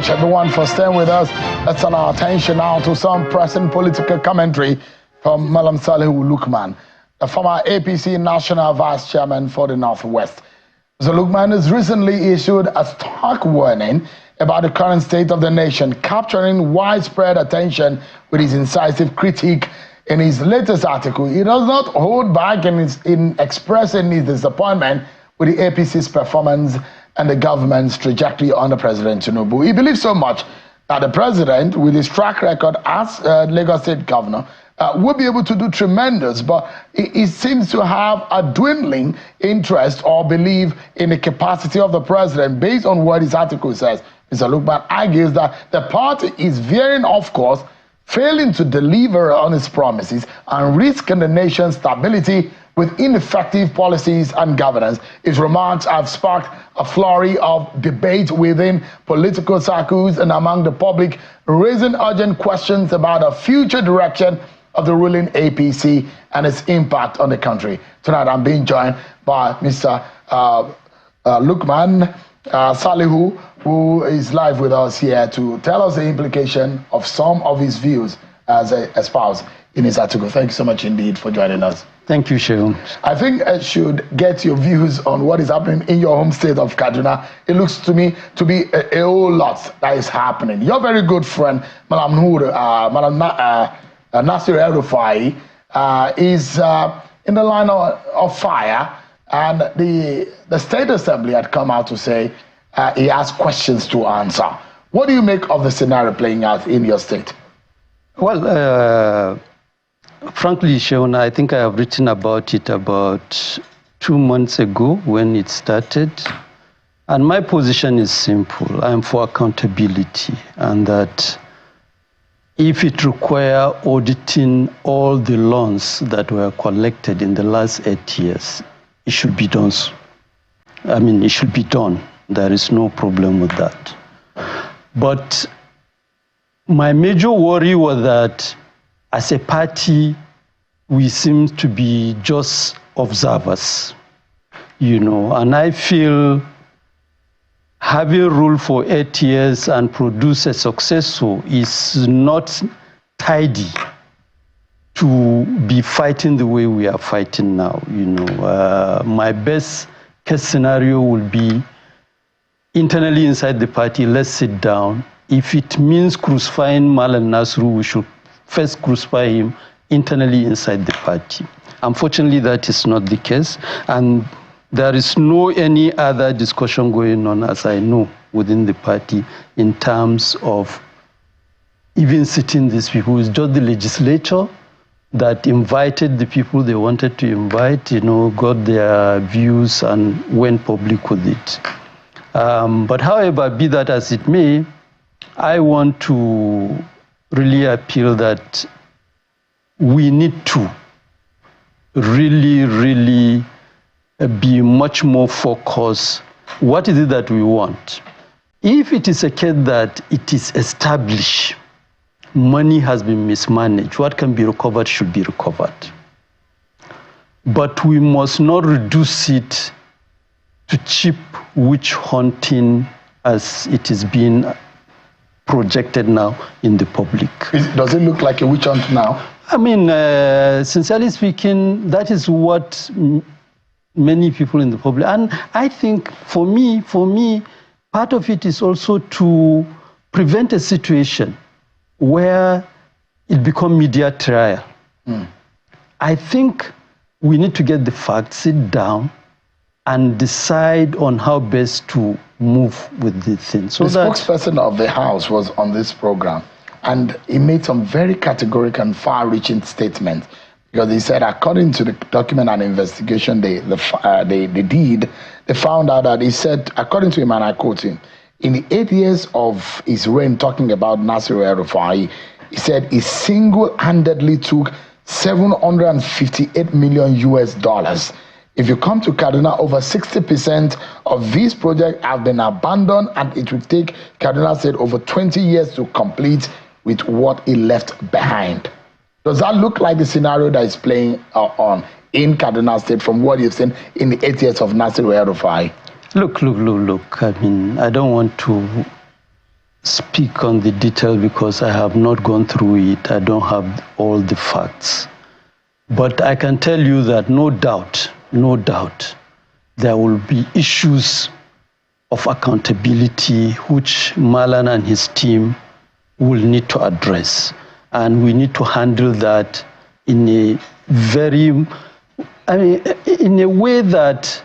much, everyone, for staying with us. Let's turn our attention now to some pressing political commentary from Malam Salihu Lukman, the former APC National Vice Chairman for the Northwest. Mr. Lukman has recently issued a stark warning about the current state of the nation, capturing widespread attention with his incisive critique. In his latest article, he does not hold back in expressing his disappointment with the APC's performance and the government's trajectory under President Tinubu. He believes so much that the president, with his track record as Lagos State Governor, will be able to do tremendous, but he seems to have a dwindling interest or belief in the capacity of the president based on what his article says. Mr. Lukman argues that the party is veering off course, failing to deliver on its promises and risking the nation's stability with ineffective policies and governance. His remarks have sparked a flurry of debate within political circles and among the public, raising urgent questions about the future direction of the ruling APC and its impact on the country. Tonight, I'm being joined by Mr. Lukman Salihu, who is live with us here to tell us the implication of some of his views as espoused in his article. Thank you so much indeed for joining us. Thank you, Shehu. I think I should get your views on what is happening in your home state of Kaduna. It looks to me to be a whole lot that is happening. Your very good friend, Malam Nasir El-Rufai, is in the line of fire, and the State Assembly had come out to say he has questions to answer. What do you make of the scenario playing out in your state? Well, frankly, Shehu, I think I have written about it about 2 months ago when it started. And my position is simple. I am for accountability, and that if it requires auditing all the loans that were collected in the last 8 years, it should be done. It should be done. There is no problem with that. But my major worry was that as a party, we seem to be just observers, and I feel having ruled for 8 years and produce a successor is not tidy to be fighting the way we are fighting now. My best case scenario will be internally inside the party, let's sit down. If it means crucifying Malam Nasru, we should first crucify him internally inside the party. Unfortunately, that is not the case, and there is no any other discussion going on, as I know, within the party in terms of even sitting these people. It's just the legislature that invited the people they wanted to invite, got their views and went public with it. But however, be that as it may, I want to really appeal that we need to really be much more focused. What is it that we want? If it is a case that it is established, money has been mismanaged, what can be recovered should be recovered. But we must not reduce it to cheap witch hunting as it is being projected now in the public. Does it look like a witch hunt now? Sincerely speaking, that is what many people in the public, and I think for me, part of it is also to prevent a situation where it becomes media trial. I think we need to get the facts, sit down, and decide on how best to move with this thing. So the spokesperson of the House was on this program, and he made some very categorical and far-reaching statements, because he said, according to the document and investigation they did, they found out that he said, according to him, and I quote him, in the 8 years of his reign, talking about Nasir El-Rufai, he said he single-handedly took $758 million US. If you come to Kaduna, over 60% of these projects have been abandoned, and it will take Kaduna State over 20 years to complete with what he left behind. Does that look like the scenario that is playing on in Kaduna State from what you've seen in the 8 years of Nasir El-Rufai? Look. I don't want to speak on the detail because I have not gone through it. I don't have all the facts. But I can tell you that no doubt, there will be issues of accountability which Malan and his team will need to address. And we need to handle that in a in a way that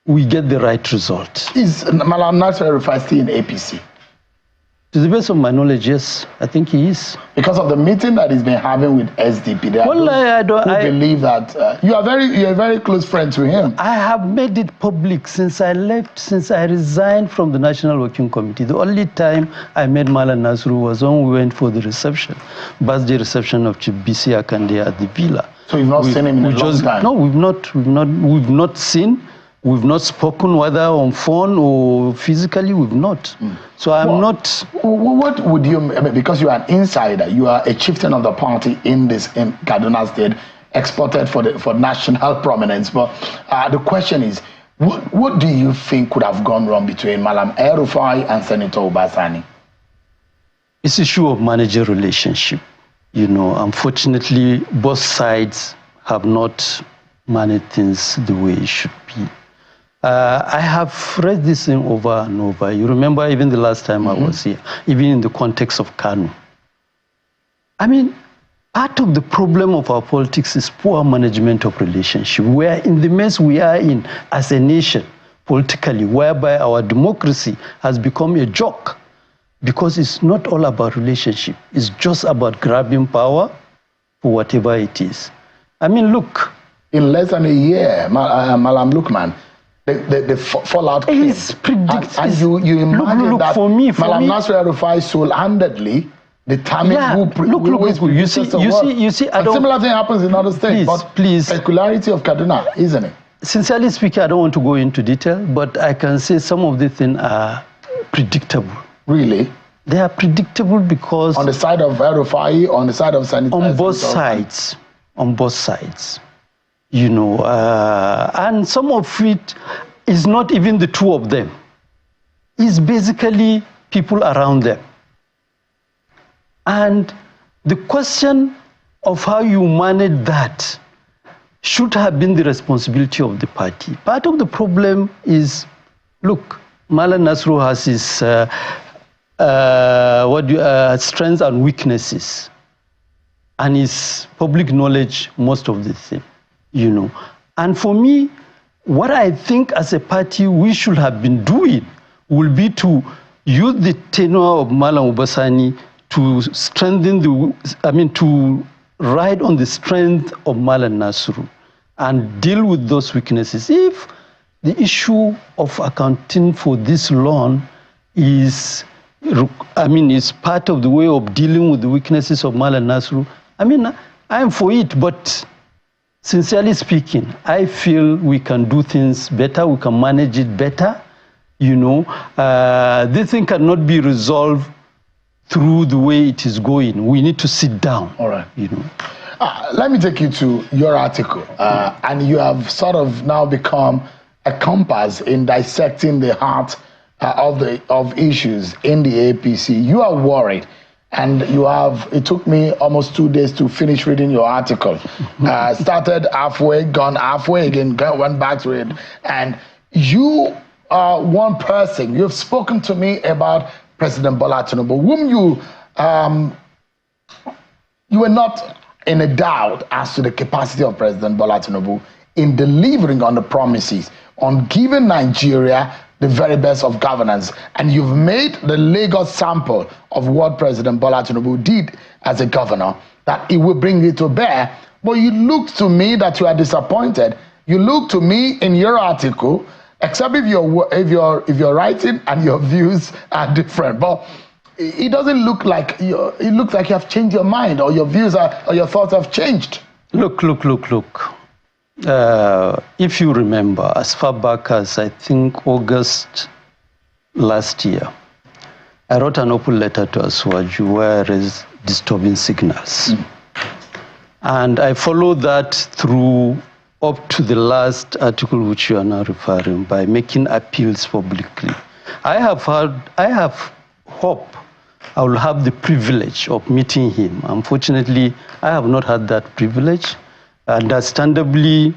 we get the right result. Is Malam Nasir El-Rufai still in APC? To the best of my knowledge, yes, I think he is. Because of the meeting that he's been having with SDP, I believe that you are a very close friend to him. I have made it public since I left, since I resigned from the National Working Committee. The only time I met Malam Nasir was when we went for the reception, birthday reception of Chief B.C. Akande at the villa. So you've not seen him in a long time? No, we've not seen. We've not spoken, whether on phone or physically, we've not. So I'm not... What would you... because you are an insider, you are a chieftain of the party in Kaduna State, exported for national prominence. But the question is, what do you think could have gone wrong between Malam El-Rufai and Senator Uba Sani? It's an issue of manager relationship. You know, unfortunately, both sides have not managed things the way it should be. I have read this thing over and over. You remember even the last time I was here, even in the context of Kanu. I mean, part of the problem of our politics is poor management of relationship. We are in the mess we are in as a nation, politically, whereby our democracy has become a joke because it's not all about relationship. It's just about grabbing power for whatever it is. I mean, look. In less than a year, Malam Lukman, the fallout came. And you imagine that Malam Nasir El-Rufai single-handedly determined who is you see, a similar thing happens in other states, please. Peculiarity of Kaduna, isn't it? Sincerely speaking, I don't want to go into detail, but I can say some of the things are predictable. Really? They are predictable because... On the side of El-Rufai, on the side of Sanitary... On both sides. You know, and some of it is not even the two of them. It's basically people around them. And the question of how you manage that should have been the responsibility of the party. Part of the problem is, look, Malam Nasir has his strengths and weaknesses, and his public knowledge most of the thing. You know, and for me, what I think as a party we should have been doing will be to use the tenure of Malam Uba Sani to strengthen to ride on the strength of Malam Nasir and deal with those weaknesses. If the issue of accounting for this loan is part of the way of dealing with the weaknesses of Malam Nasir, I'm for it, but sincerely speaking, I feel we can do things better, we can manage it better. You know, this thing cannot be resolved through the way it is going. We need to sit down. All right. You know. Let me take you to your article, and you have sort of now become a compass in dissecting the heart of issues in the APC. You are worried. And it took me almost 2 days to finish reading your article. Started halfway, gone halfway again, went back to it. And you are one person. You've spoken to me about President Bola Tinubu, whom you were not in a doubt as to the capacity of President Bola Tinubu in delivering on the promises, on giving Nigeria the very best of governance. And you've made the Lagos sample of what President Bola Tinubu did as a governor, that it will bring it to bear. But you look to me that you are disappointed. You look to me in your article, except if your writing and your views are different. But it doesn't look like it looks like you have changed your mind, or your views or your thoughts have changed. Look. If you remember, as far back as I think August last year, I wrote an open letter to Aswaju where there is disturbing signals. And I followed that through up to the last article which you are now referring, by making appeals publicly. I have hope I will have the privilege of meeting him. Unfortunately, I have not had that privilege. Understandably,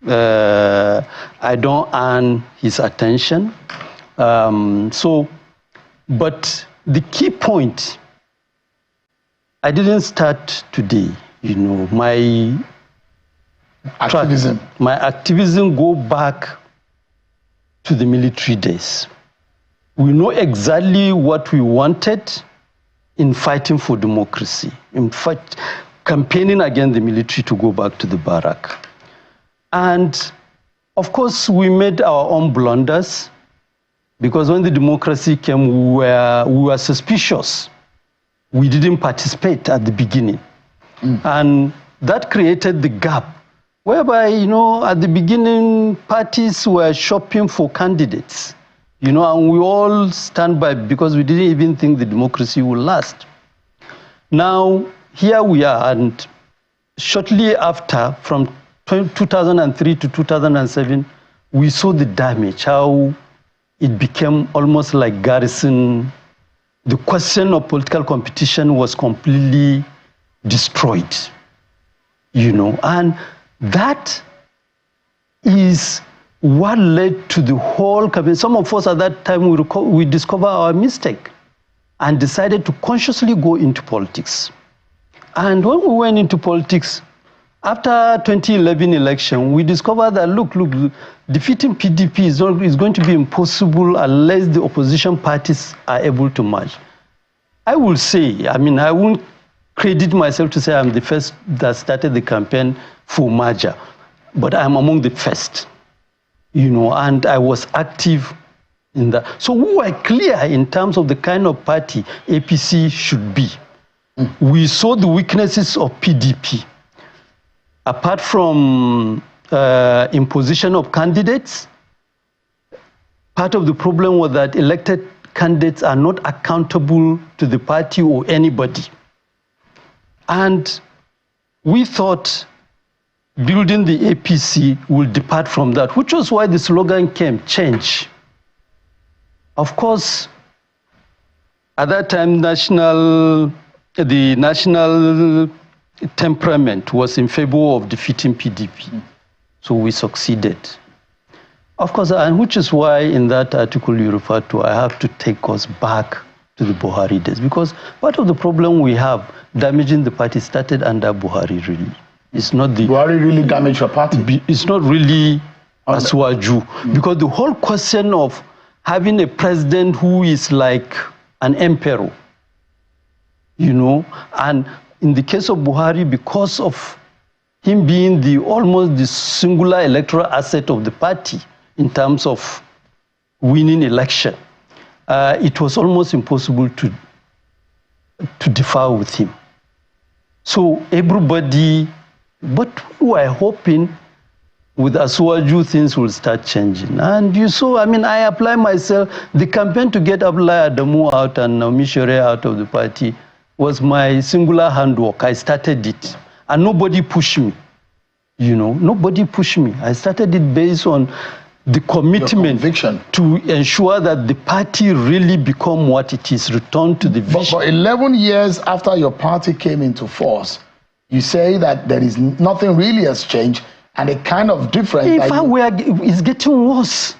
I don't earn his attention. But the key point, I didn't start today. You know, my activism go back to the military days. We know exactly what we wanted in fighting for democracy, in fact, campaigning against the military to go back to the barrack. And of course, we made our own blunders, because when the democracy came, we were suspicious. We didn't participate at the beginning. And that created the gap, whereby, you know, at the beginning, parties were shopping for candidates, you know, and we all stand by because we didn't even think the democracy would last. Now, here we are, and shortly after, from 2003 to 2007, we saw the damage, how it became almost like garrison. The question of political competition was completely destroyed, you know, and that is what led to the whole campaign. Some of us at that time, we discovered our mistake and decided to consciously go into politics. And when we went into politics, after 2011 election, we discovered that, look, defeating PDP is going to be impossible unless the opposition parties are able to merge. I will say, I mean, I won't credit myself to say I'm the first that started the campaign for merger, but I'm among the first, you know, and I was active in that. So we were clear in terms of the kind of party APC should be. We saw the weaknesses of PDP. Apart from imposition of candidates, part of the problem was that elected candidates are not accountable to the party or anybody. And we thought building the APC will depart from that, which was why the slogan came, change. Of course, at that time, the national temperament was in favor of defeating PDP. So we succeeded. Of course, and which is why in that article you referred to, I have to take us back to the Buhari days, because part of the problem we have damaging the party started under Buhari, really. It's not the... Buhari really damaged your party? It's not really Asuwaju, because the whole question of having a president who is like an emperor, you know, and in the case of Buhari, because of him being almost the singular electoral asset of the party in terms of winning election, it was almost impossible to differ with him. So everybody, but we were hoping with Asuwaju things will start changing. And you saw, I mean, I apply myself, the campaign to get Abdullahi Adamu out and Naomi Shere out of the party was my singular handwork. I started it. And nobody pushed me. You know, nobody pushed me. I started it based on the commitment to ensure that the party really become what it is, return to the vision. But 11 years after your party came into force, you say that there is nothing really has changed and a kind of difference. In fact, it's getting worse.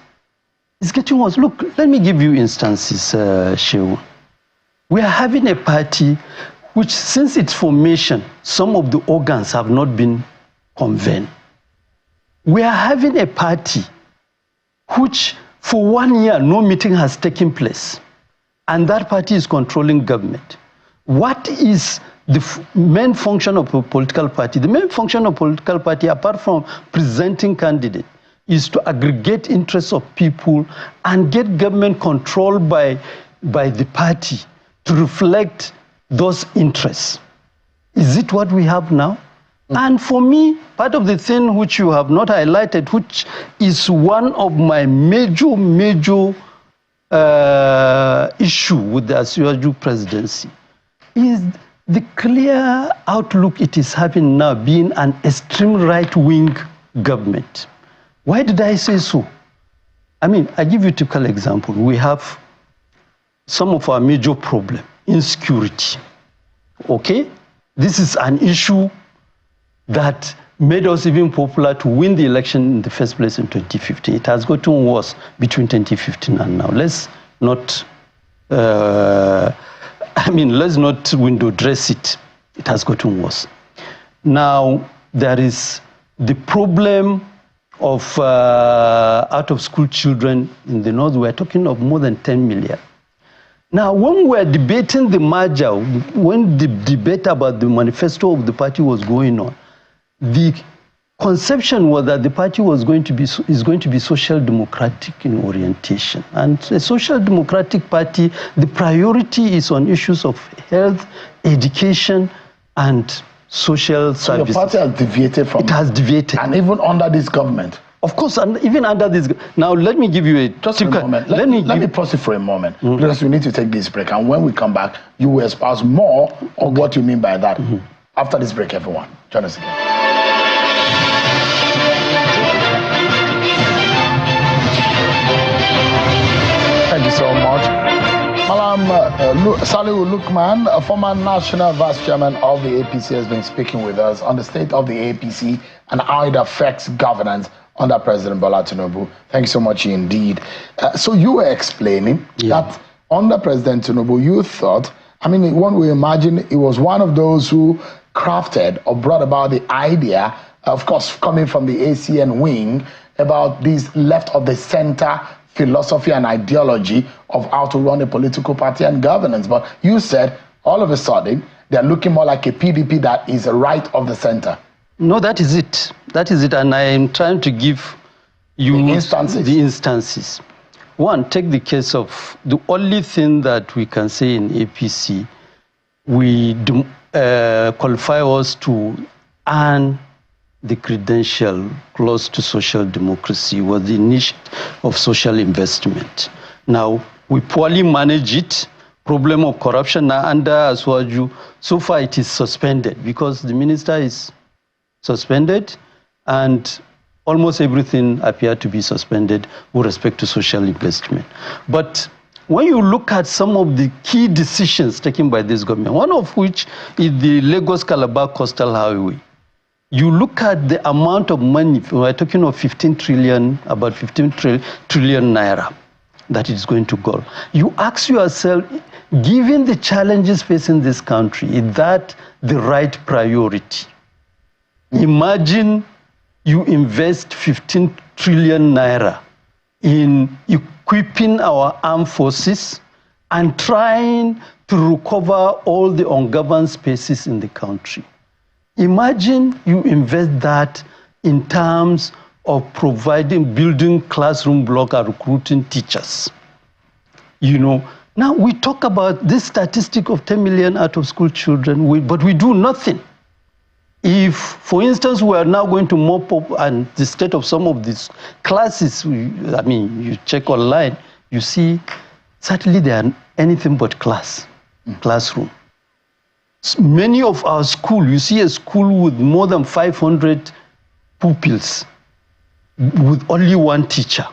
It's getting worse. Look, let me give you instances, Shehu. We are having a party which, since its formation, some of the organs have not been convened. We are having a party which, for 1 year, no meeting has taken place, and that party is controlling government. What is the main function of a political party? The main function of a political party, apart from presenting candidates, is to aggregate interests of people and get government controlled by the party to reflect those interests. Is it what we have now? And for me, part of the thing which you have not highlighted, which is one of my major issue with the Asuwaju presidency, is the clear outlook it is having now, being an extreme right-wing government. Why did I say so? I mean, I give you a typical example. We have some of our major problems. insecurity. Okay? This is an issue that made us even popular to win the election in the first place in 2015. It has gotten worse between 2015 and now. Let's not, let's not window dress it. It has gotten worse. Now, there is the problem of out-of-school children in the north. We're talking of more than 10 million. Now, when we're debating the merger, when the debate about the manifesto of the party was going on, the conception was that the party is going to be social democratic in orientation. And a social democratic party, the priority is on issues of health, education, and social services. So your party has deviated from it. It has deviated. And even under this government. Of course, and even under this. Now, let me give you a... Just a moment. Let me pause it for a moment, because we need to take this break. And when we come back, you will espouse more of what you mean by that. After this break, everyone. Join us again. Thank you so much. Malam Salihu Lukman, a former national vice chairman of the APC, has been speaking with us on the state of the APC and how it affects governance under President Bola Tinubu. Thank you so much indeed. So you were explaining that under President Tinubu, you thought, one would imagine he was one of those who crafted or brought about the idea, of course, coming from the ACN wing, about this left of the center philosophy and ideology of how to run a political party and governance. But you said, all of a sudden, they're looking more like a PDP that is right of the center. No, that is it. That is it. And I am trying to give you the instances. One, take the case of the only thing that we can say in APC, we qualify us to earn the credential close to social democracy was the initiative of social investment. Now, we poorly manage it. Problem of corruption now under Aswaju, so far it is suspended because the minister is suspended and almost everything appeared to be suspended with respect to social investment. But when you look at some of the key decisions taken by this government, one of which is the Lagos-Calabar Coastal Highway, you look at the amount of money, we're talking of 15 trillion, about 15 trillion naira that is going to go. You ask yourself, given the challenges facing this country, is that the right priority? Imagine you invest 15 trillion naira in equipping our armed forces and trying to recover all the ungoverned spaces in the country. Imagine you invest that in terms of building classroom block and recruiting teachers. Now we talk about this statistic of 10 million out-of-school children, but we do nothing. If, for instance, we are now going to mop up and the state of some of these classes, you check online, you see, certainly they are anything but classroom. Many of our schools, you see a school with more than 500 pupils with only one teacher.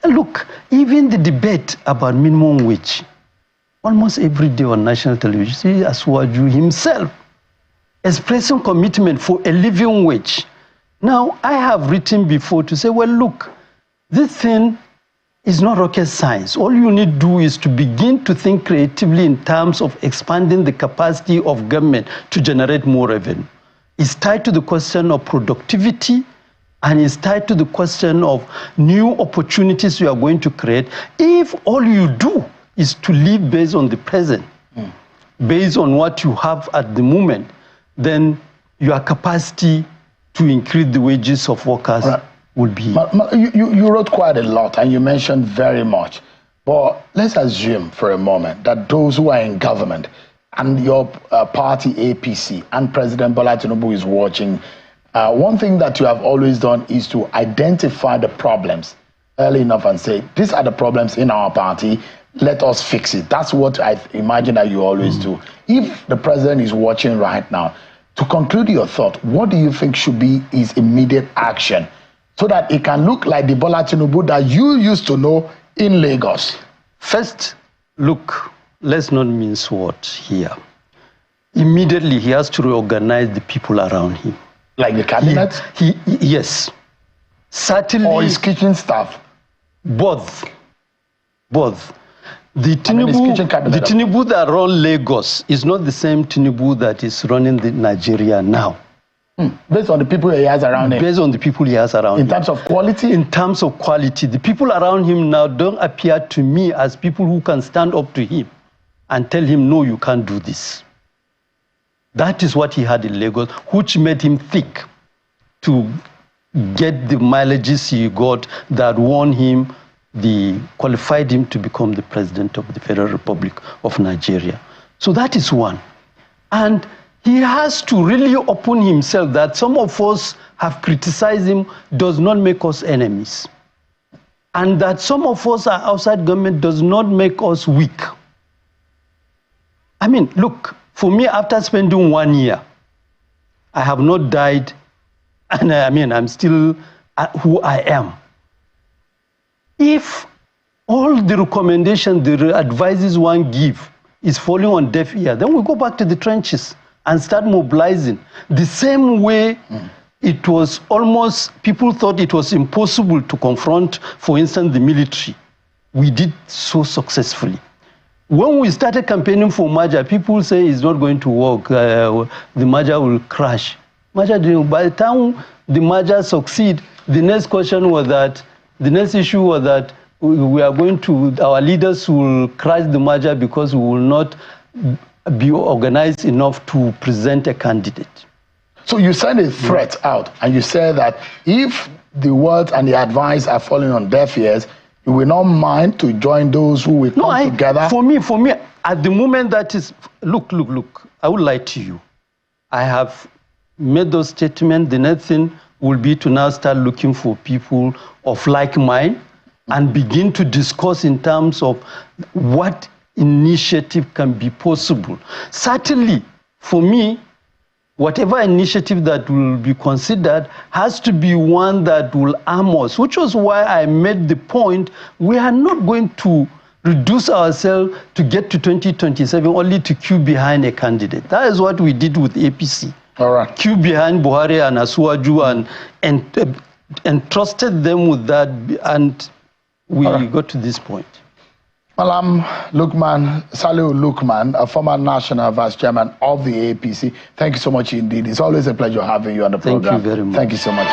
And look, even the debate about minimum wage, almost every day on national television, you see Aswaju himself expressing commitment for a living wage. Now, I have written before to say, well, look, this thing is not rocket science. All you need to do is to begin to think creatively in terms of expanding the capacity of government to generate more revenue. It's tied to the question of productivity, and it's tied to the question of new opportunities you are going to create. If all you do is to live based on the present, based on what you have at the moment, then your capacity to increase the wages of workers will be... You wrote quite a lot and you mentioned very much. But let's assume for a moment that those who are in government and your party APC and President Bola Tinubu is watching, one thing that you have always done is to identify the problems early enough and say, these are the problems in our party, let us fix it. That's what I imagine that you always do. If the president is watching right now, to conclude your thought, what do you think should be his immediate action so that it can look like the Bola Tinubu that you used to know in Lagos? First, Look, let's not mince words here. Immediately, he has to reorganize the people around him. Like the cabinet? Yes. Certainly. Or his kitchen staff? Both. The Tinubu that runs Lagos is not the same Tinubu that is running Nigeria now. Based on the people he has around him? Based on the people he has around him. In terms of quality? In terms of quality. The people around him now don't appear to me as people who can stand up to him and tell him, no, you can't do this. That is what he had in Lagos, which made him thick to get the mileages he got that won him, qualified him to become the president of the Federal Republic of Nigeria. So that is one. And he has to really open himself that some of us have criticized him does not make us enemies. And that some of us are outside government does not make us weak. I mean, look, for me, after spending 1 year, I have not died, and I'm still who I am. If all the recommendations, the advices one give is falling on deaf ear, then we go back to the trenches and start mobilizing. The same way it was almost, people thought it was impossible to confront, for instance, the military. We did so successfully. When we started campaigning for merger, people say it's not going to work, the merger will crash. Merger didn't. By the time the merger succeed, the next question was that, the next issue was that we are going to, our leaders will crash the merger because we will not be organized enough to present a candidate. So you send a threat out, and you say that if the words and the advice are falling on deaf ears, you will not mind to join those who will come together? For me, at the moment that is, look, I would lie to you. I have made those statements. The next thing will be to now start looking for people of like mind and begin to discuss in terms of what initiative can be possible. Certainly, for me, whatever initiative that will be considered has to be one that will arm us, which was why I made the point we are not going to reduce ourselves to get to 2027 only to queue behind a candidate. That is what we did with APC. All right. Queue behind Buhari and Asuwaju and trusted them with that, and we got to this point. Malam Lukman, Salihu Lukman, a former national vice chairman of the APC. Thank you so much indeed. It's always a pleasure having you on the program. Thank you very much. Thank you so much.